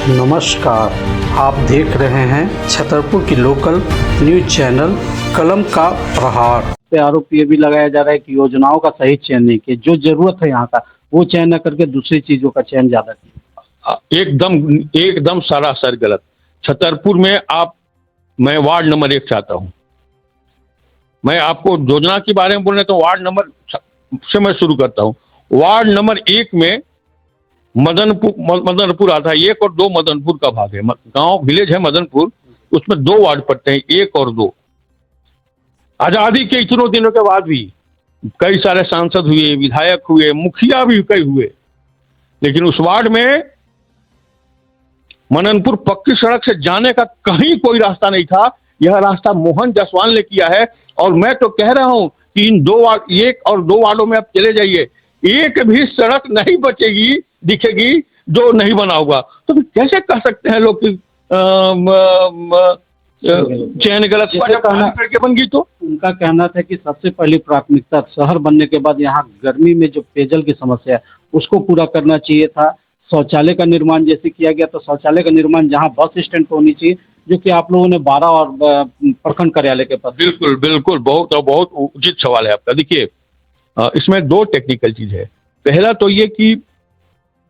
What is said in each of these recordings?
नमस्कार, आप देख रहे हैं छतरपुर की लोकल न्यूज चैनल कलम का प्रहार। पे आरोप ये भी लगाया जा रहा है कि योजनाओं का सही चयन नहीं किया, जो जरूरत है यहाँ का वो चयन न करके दूसरी चीजों का चयन ज्यादा किया। एकदम एकदम सरासर गलत। छतरपुर में मैं वार्ड नंबर 1 चाहता हूं। मैं आपको योजना के बारे में बोलने तो वार्ड नंबर से मैं शुरू करता हूं। वार्ड नंबर 1 में मदनपुर आता है। 1 और 2 मदनपुर का भाग है। गांव विलेज है मदनपुर, उसमें 2 वार्ड पड़ते हैं, 1 और 2। आजादी के इतनों दिनों के बाद भी कई सारे सांसद हुए, विधायक हुए, मुखिया भी कई हुए, लेकिन उस वार्ड में मननपुर पक्की सड़क से जाने का कहीं कोई रास्ता नहीं था। यह रास्ता मोहन जायसवाल ने किया है। और मैं तो कह रहा हूं कि इन 1 और 2 वार्डों में आप चले जाइए, एक भी सड़क नहीं बचेगी, दिखेगी जो नहीं बना होगा। तो फिर कैसे कह सकते हैं लोग कि चयन गलत करके बन गई? तो उनका कहना था कि सबसे पहली प्राथमिकता शहर बनने के बाद यहाँ गर्मी में जो पेयजल की समस्या है उसको पूरा करना चाहिए था। शौचालय का निर्माण जैसे किया गया, तो शौचालय का निर्माण जहाँ बस स्टैंड पर होनी चाहिए, जो कि आप लोगों ने 12 और प्रखंड कार्यालय के पास। बिल्कुल बिल्कुल, बहुत उचित सवाल है आपका। देखिए, इसमें 2 टेक्निकल चीज है। पहला तो ये कि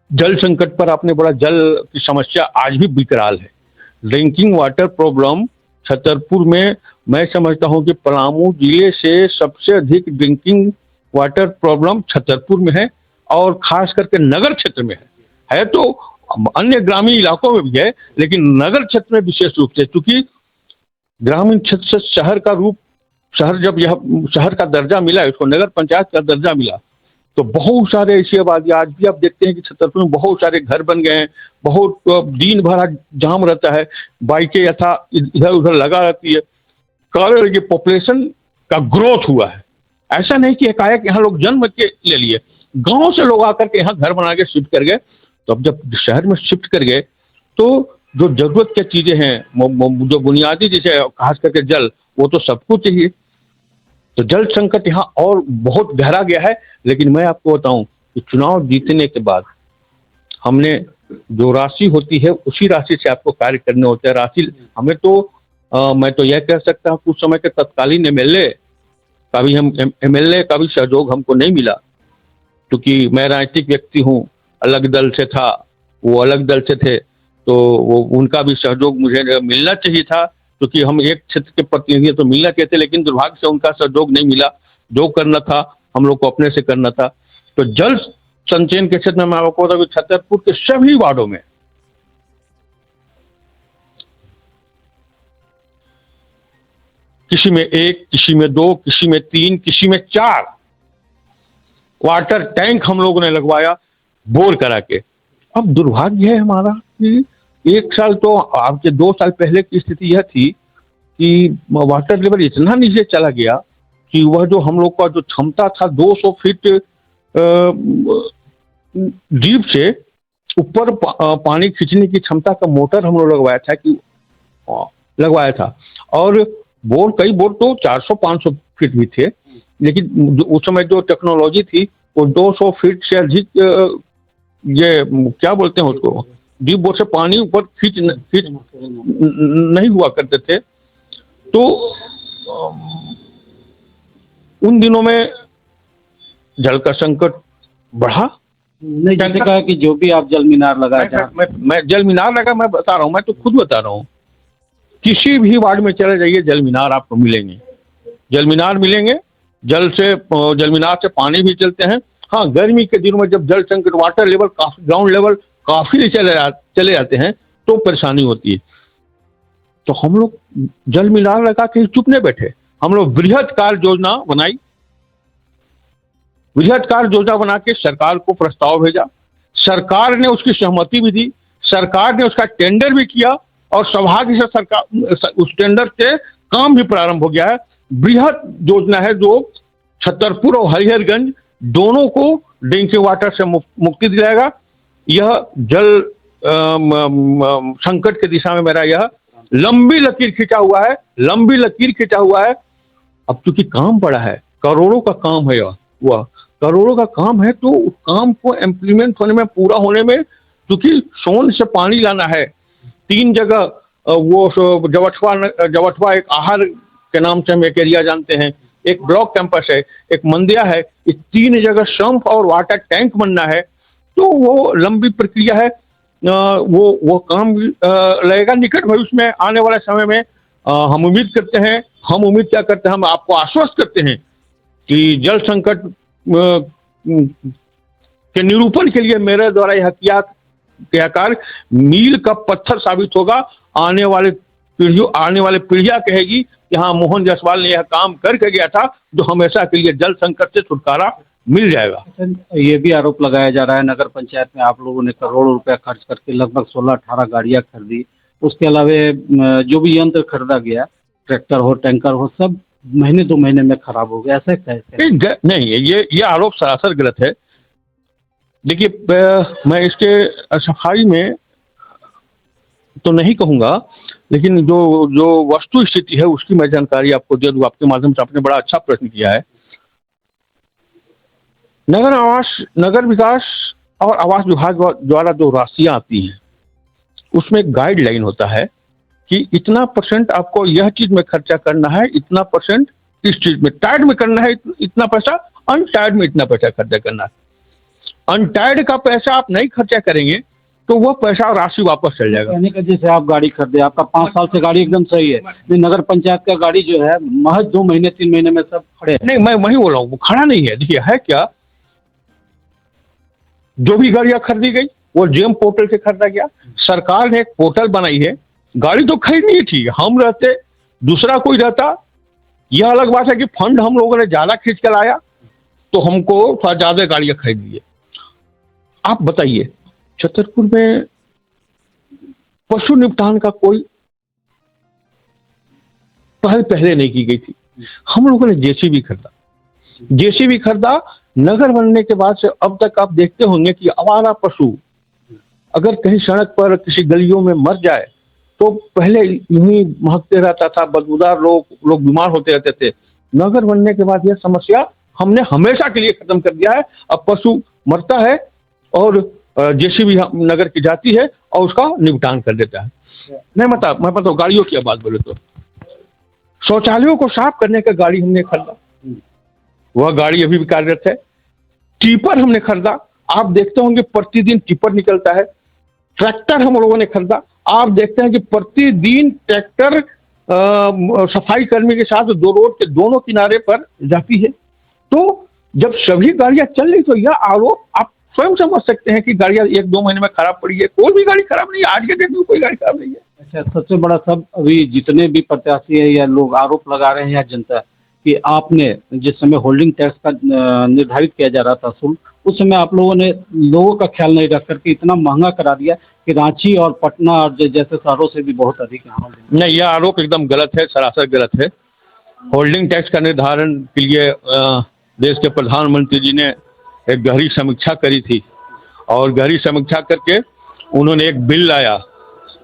जल संकट पर आपने बोला, जल की समस्या आज भी बिकराल है। ड्रिंकिंग वाटर प्रॉब्लम छतरपुर में, मैं समझता हूं कि पलामू जिले से सबसे अधिक ड्रिंकिंग वाटर प्रॉब्लम छतरपुर में है, और खास करके नगर क्षेत्र में है तो अन्य ग्रामीण इलाकों में भी है, लेकिन नगर क्षेत्र में विशेष रूप से, क्योंकि ग्रामीण क्षेत्र से जब यह शहर का दर्जा मिला, इसको नगर पंचायत का दर्जा मिला, तो बहुत सारे ऐसी आबादी, आज भी आप देखते हैं कि छतरपुर में बहुत सारे घर बन गए हैं। बहुत दिन भर जाम रहता है, बाइकें यथा इधर उधर लगा रहती है। कारण ये पॉपुलेशन का ग्रोथ हुआ है। ऐसा नहीं कि एकाएक यहाँ लोग जन्म के ले लिए, गांव से लोग आकर के यहाँ घर बना के शिफ्ट कर गए। तो अब जब शहर में शिफ्ट कर गए, तो जो जरूरत की चीजें हैं, जो बुनियादी जैसे खास करके जल, वो तो सबको चाहिए। तो जल संकट यहाँ और बहुत गहरा गया है। लेकिन मैं आपको बताऊं कि चुनाव जीतने के बाद हमने जो राशि होती है उसी राशि से आपको कार्य करने होते हैं। राशि हमें तो मैं तो यह कह सकता हूँ, कुछ समय के तत्कालीन एमएलए का भी सहयोग हमको नहीं मिला, क्योंकि मैं राजनीतिक व्यक्ति हूँ। अलग दल से था, वो अलग दल से थे, तो वो उनका भी सहयोग मुझे मिलना चाहिए था, क्योंकि हम एक क्षेत्र के प्रतिनिधि तो मिलना चाहिए थे। लेकिन दुर्भाग्य से उनका सहयोग नहीं मिला। जो करना था हम लोग को अपने से करना था। तो जल संचयन के क्षेत्र में मैं आपको बता दूं, छतरपुर के सभी वार्डों में किसी में 1, किसी में 2, किसी में 3, किसी में 4 वाटर टैंक हम लोगों ने लगवाया, बोर करा के। अब दुर्भाग्य है हमारा कि 1 साल तो आपके 2 साल पहले की स्थिति यह थी कि वाटर लेवल इतना नीचे चला गया कि वह जो हम लोग का जो क्षमता था 200 फीट डीप से ऊपर पानी खींचने की क्षमता का मोटर हम लोग लगवाया था। और कई बोर तो 400-500 फीट भी थे, लेकिन उस समय जो टेक्नोलॉजी थी वो 200 फीट से अधिक, ये क्या बोलते हैं उसको, डीप बोर से पानी ऊपर खींच नहीं हुआ करते थे। तो उन दिनों में जल का संकट बढ़ा। नहीं, जैसे कहा कि जो भी आप जल मीनार लगाए, मैं जल मीनार लगा, मैं बता रहा हूँ, मैं तो खुद बता रहा हूँ। किसी भी वार्ड में चले जाइए, जल मीनार आपको मिलेंगे, जल मीनार मिलेंगे। जल मीनार से पानी भी चलते हैं। हाँ, गर्मी के दिनों में जब जल संकट, वाटर लेवल काफी, ग्राउंड लेवल काफी चले जाते हैं, तो परेशानी होती है। तो हम लोग जल मीनार लगा के चुप नहीं बैठे, हम लोग बृहद कार्य योजना बनाई। बृहद कार्य योजना बना के सरकार को प्रस्ताव भेजा, सरकार ने उसकी सहमति भी दी, सरकार ने उसका टेंडर भी किया, और सौभाग्य से सरकार उस टेंडर से काम भी प्रारंभ हो गया है। बृहद योजना है जो छतरपुर और हरिहरगंज दोनों को ड्रिंकिंग वाटर से मुक्ति दिलाएगा। यह जल संकट की दिशा में मेरा यह लंबी लकीर खींचा हुआ है। अब चूंकि काम बड़ा है, करोड़ों का काम है, वह करोड़ों का काम है, तो उस काम को इम्प्लीमेंट होने में, पूरा होने में क्योंकि सोन से पानी लाना है। 3 जगह जवठवा एक आहार के नाम से हम एक एरिया जानते हैं, एक ब्लॉक कैंपस है, एक मंदिया है, इस 3 जगह सम्प और वाटर टैंक बनना है। तो वो लंबी प्रक्रिया है, वो काम लगेगा निकट भविष्य में, आने वाले समय में। हम उम्मीद करते हैं, क्या करते हैं, हम आपको आश्वस्त करते हैं कि जल संकट के निरूपण के लिए मेरे द्वारा यह कार्य मील का पत्थर साबित होगा। आने वाले पीढ़ियां कहेगी कि हाँ, मोहन जायसवाल ने यह काम करके गया था, जो हमेशा के लिए जल संकट से छुटकारा मिल जाएगा। ये भी आरोप लगाया जा रहा है नगर पंचायत में आप लोगों ने करोड़ों रुपया खर्च करके लगभग 16-18 गाड़ियां खरीदी, उसके अलावा जो भी यंत्र खरीदा गया, ट्रैक्टर हो, टैंकर हो, सब महीने 2 महीने में खराब हो गया, ऐसा कैसे? नहीं, ये आरोप सरासर गलत है। देखिए, मैं इसके सफाई में तो नहीं कहूंगा, लेकिन जो वस्तु स्थिति है उसकी मैं जानकारी आपको दे दूं आपके माध्यम से। आपने बड़ा अच्छा प्रश्न किया है। नगर विकास और आवास विभाग द्वारा जो राशियां आती हैं, उसमें एक गाइडलाइन होता है कि इतना % आपको यह चीज में खर्चा करना है, इतना % इस चीज में, टाइड में करना है इतना पैसा, अनटाइड में इतना पैसा खर्चा करना है। अनटाइड का पैसा आप नहीं खर्चा करेंगे तो वह पैसा और राशि वापस चल जाएगा। यानी कि जैसे आप गाड़ी खरीदे, आपका 5 साल से गाड़ी एकदम सही है, लेकिन नगर पंचायत का गाड़ी जो है महज 2 महीने 3 महीने में सब खड़े हैं। नहीं, मैं वही बोल रहा हूँ, वो खड़ा नहीं है। देखिए, है क्या, जो भी गाड़ियां खरीदी गई वो जेम पोर्टल से खरीदा गया। सरकार ने एक पोर्टल बनाई है। गाड़ी तो खरीदनी थी, हम रहते, दूसरा कोई रहता, यह अलग बात है कि फंड हम लोगों ने ज्यादा खींच कर लाया तो हमको थोड़ा ज्यादा गाड़ियां खरीद लिए। आप बताइए, छतरपुर में पशु निपटान का कोई पहले नहीं की गई थी। हम लोगों ने जेसीबी खरीदा। नगर बनने के बाद से अब तक आप देखते होंगे कि आवारा पशु अगर कहीं सड़क पर किसी गलियों में मर जाए तो पहले यूं ही महकते रहता था, बदबूदार लोग बीमार होते रहते थे। नगर बनने के बाद यह समस्या हमने हमेशा के लिए खत्म कर दिया है। अब पशु मरता है और जेसीबी नगर की जाती है और उसका निपटान कर देता है। मैं बताऊँ गाड़ियों की बात बोले तो शौचालयों को साफ करने का गाड़ी हमने खरीदा, वह गाड़ी अभी भी कार्यरत है। टिपर हमने खरीदा, आप देखते होंगे प्रतिदिन टिपर निकलता है। ट्रैक्टर हम लोगों ने खरीदा, आप देखते हैं कि प्रतिदिन ट्रैक्टर सफाई कर्मी के साथ 2 रोड के दोनों किनारे पर जाती है। तो जब सभी गाड़ियां चल रही तो यह आरोप आप स्वयं समझ सकते हैं कि गाड़ियां 1-2 महीने में खराब पड़ी है। कोई भी गाड़ी खराब नहीं है, आज के डेट में कोई गाड़ी खराब नहीं है। अच्छा, सबसे बड़ा सब अभी जितने भी प्रत्याशी है या लोग आरोप लगा रहे हैं या जनता कि आपने जिस समय होल्डिंग टैक्स का निर्धारित किया जा रहा था शुल्क, उस समय आप लोगों ने लोगों का ख्याल नहीं रख करके इतना महंगा करा दिया कि रांची और पटना और जैसे शहरों से भी बहुत अधिक यहाँ। नहीं, यह आरोप एकदम गलत है, सरासर गलत है। होल्डिंग टैक्स का निर्धारण के लिए देश के प्रधानमंत्री जी ने एक गहरी समीक्षा करी थी और गहरी समीक्षा करके उन्होंने एक बिल लाया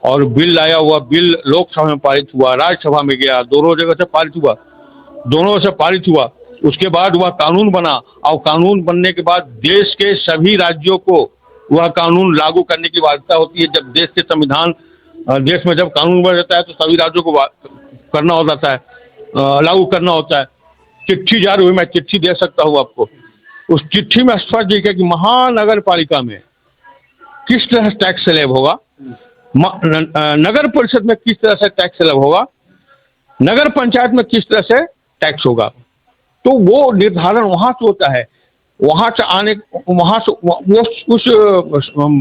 और वह बिल लोकसभा में पारित हुआ, राज्यसभा में गया, दोनों जगह से पारित हुआ। उसके बाद वह कानून बना और कानून बनने के बाद देश के सभी राज्यों को वह कानून लागू करने की बाध्यता होती है। जब देश के संविधान, देश में जब कानून बन जाता है तो सभी राज्यों को करना हो जाता है, लागू करना होता है। चिट्ठी जारी हुई, मैं चिट्ठी दे सकता हूँ आपको। उस चिट्ठी में स्पष्ट लिखा कि महानगर पालिका में किस तरह से टैक्स स्लैब होगा, नगर परिषद में किस तरह से टैक्स स्लैब होगा, नगर पंचायत में किस तरह से टैक्स होगा। तो वो निर्धारण वहां से होता है। वहां से उस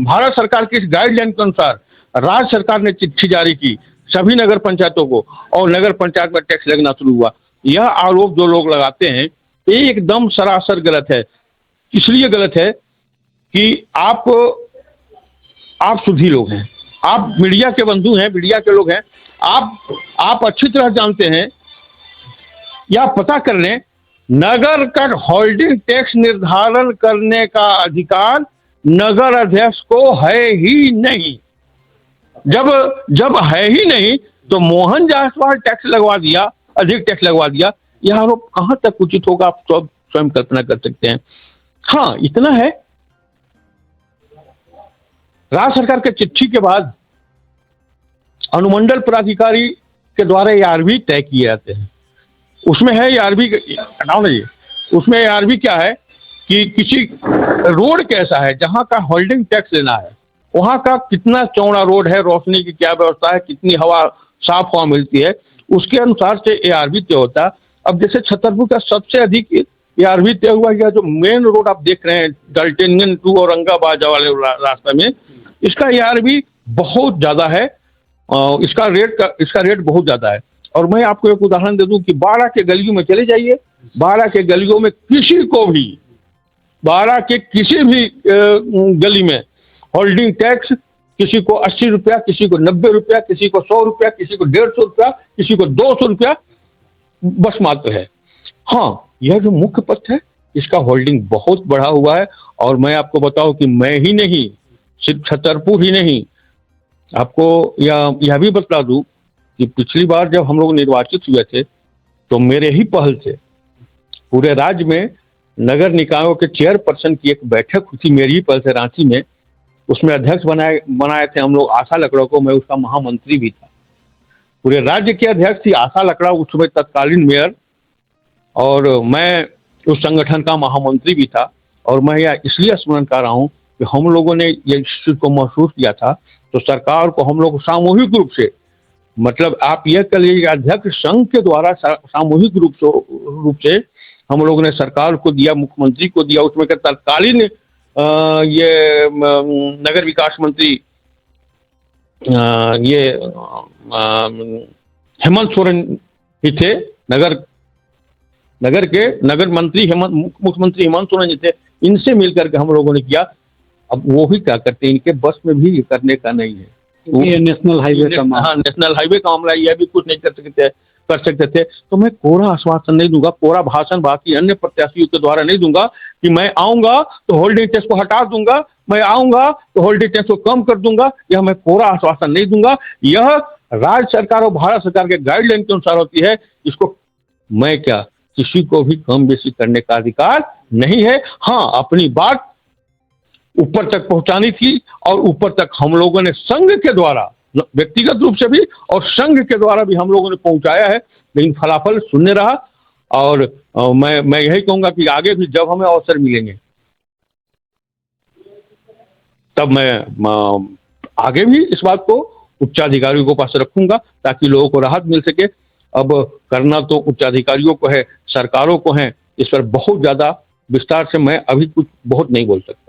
भारत सरकार की गाइडलाइन के अनुसार राज्य सरकार ने चिट्ठी जारी की सभी नगर पंचायतों को और नगर पंचायत में टैक्स लगना शुरू हुआ। यह आरोप जो लोग लगाते हैं एकदम सरासर गलत है। इसलिए गलत है कि आप शुद्धि लोग हैं, आप मीडिया के बंधु हैं, मीडिया के लोग हैं, आप अच्छी तरह जानते हैं या पता कर लें, नगर का होल्डिंग टैक्स निर्धारण करने का अधिकार नगर अध्यक्ष को है ही नहीं। जब है ही नहीं तो मोहन जायसवाल टैक्स लगवा दिया, अधिक टैक्स लगवा दिया, यह आरोप कहां तक उचित होगा आप स्वयं कल्पना कर सकते हैं। हाँ, इतना है राज्य सरकार के चिट्ठी के बाद अनुमंडल प्राधिकारी के द्वारा ARV तय किए जाते हैं। उसमें है ARV हटाओ ना जी, उसमें ARV क्या है कि किसी रोड कैसा है, जहां का होल्डिंग टैक्स लेना है, वहां का कितना चौड़ा रोड है, रोशनी की क्या व्यवस्था है, कितनी हवा साफ हवा मिलती है, उसके अनुसार से ARV तय होता है। अब जैसे छतरपुर का सबसे अधिक ARV तय हुआ है, जो मेन रोड आप देख रहे हैं डल्टनगंज टू औरंगाबाद वाले रास्ते में, इसका ARV बहुत ज्यादा है। इसका रेट बहुत ज्यादा है। और मैं आपको एक उदाहरण दे दूं कि 12 के गलियों में चले जाइए, 12 के गलियों में किसी को भी 12 के किसी भी गली में होल्डिंग टैक्स किसी को 80 रुपया, किसी को 90 रुपया, किसी को 100 रुपया, किसी को 150 रुपया, किसी को 200 रुपया बस मात्र है। हाँ, यह जो मुख्य पथ है इसका होल्डिंग बहुत बढ़ा हुआ है। और मैं आपको बताऊं कि मैं ही नहीं, सिर्फ छतरपुर ही नहीं, आपको यह भी बता दूं कि पिछली बार जब हम लोग निर्वाचित हुए थे तो मेरे ही पहल से पूरे राज्य में नगर निकायों के चेयरपर्सन की एक बैठक हुई थी, मेरी ही पहल से रांची में। उसमें अध्यक्ष बनाए थे हम लोग आशा लकड़ा को, मैं उसका महामंत्री भी था। पूरे राज्य के अध्यक्ष थी आशा लकड़ा, उस समय तत्कालीन मेयर, और मैं उस संगठन का महामंत्री भी था। और मैं यह इसलिए स्मरण कर रहा हूँ कि हम लोगों ने ये चीज को महसूस किया था, तो सरकार को हम लोग सामूहिक रूप से, मतलब आप यह कह लीजिए अध्यक्ष संघ के द्वारा सामूहिक रूप से हम लोगों ने सरकार को दिया, मुख्यमंत्री को दिया। उसमें के तत्कालीन ये नगर विकास मंत्री ये हेमंत सोरेन ही थे, नगर मंत्री मुख्यमंत्री हेमंत सोरेन जी थे। इनसे मिलकर के हम लोगों ने किया। अब वो ही क्या करते हैं, इनके बस में भी करने का नहीं है। ये नेशनल हाईवे का मामला, हाँ, नेशनल हाईवे का मामला, यह भी कुछ नहीं कर सकते थे। तो मैं कोरा आश्वासन नहीं दूंगा, कोरा भाषण बाकी अन्य प्रत्याशियों के द्वारा नहीं दूंगा कि मैं आऊंगा तो होल्डिंग टैक्स को हटा दूंगा, मैं आऊंगा तो होल्डिंग टैक्स को कम कर दूंगा। यह मैं कोरा आश्वासन नहीं दूंगा। यह राज्य सरकार और भारत सरकार के गाइडलाइन के अनुसार होती है। इसको मैं क्या, किसी को भी कम बेसी करने का अधिकार नहीं है। हाँ, अपनी बात ऊपर तक पहुंचानी थी और ऊपर तक हम लोगों ने संघ के द्वारा, व्यक्तिगत रूप से भी और संघ के द्वारा भी हम लोगों ने पहुंचाया है, लेकिन फलाफल शून्य रहा। और मैं यही कहूंगा कि आगे भी जब हमें अवसर मिलेंगे तब मैं आगे भी इस बात को उच्चाधिकारियों के पास रखूंगा ताकि लोगों को राहत मिल सके। अब करना तो उच्चाधिकारियों को है, सरकारों को है। इस पर बहुत ज्यादा विस्तार से मैं अभी कुछ बहुत नहीं बोल सकता।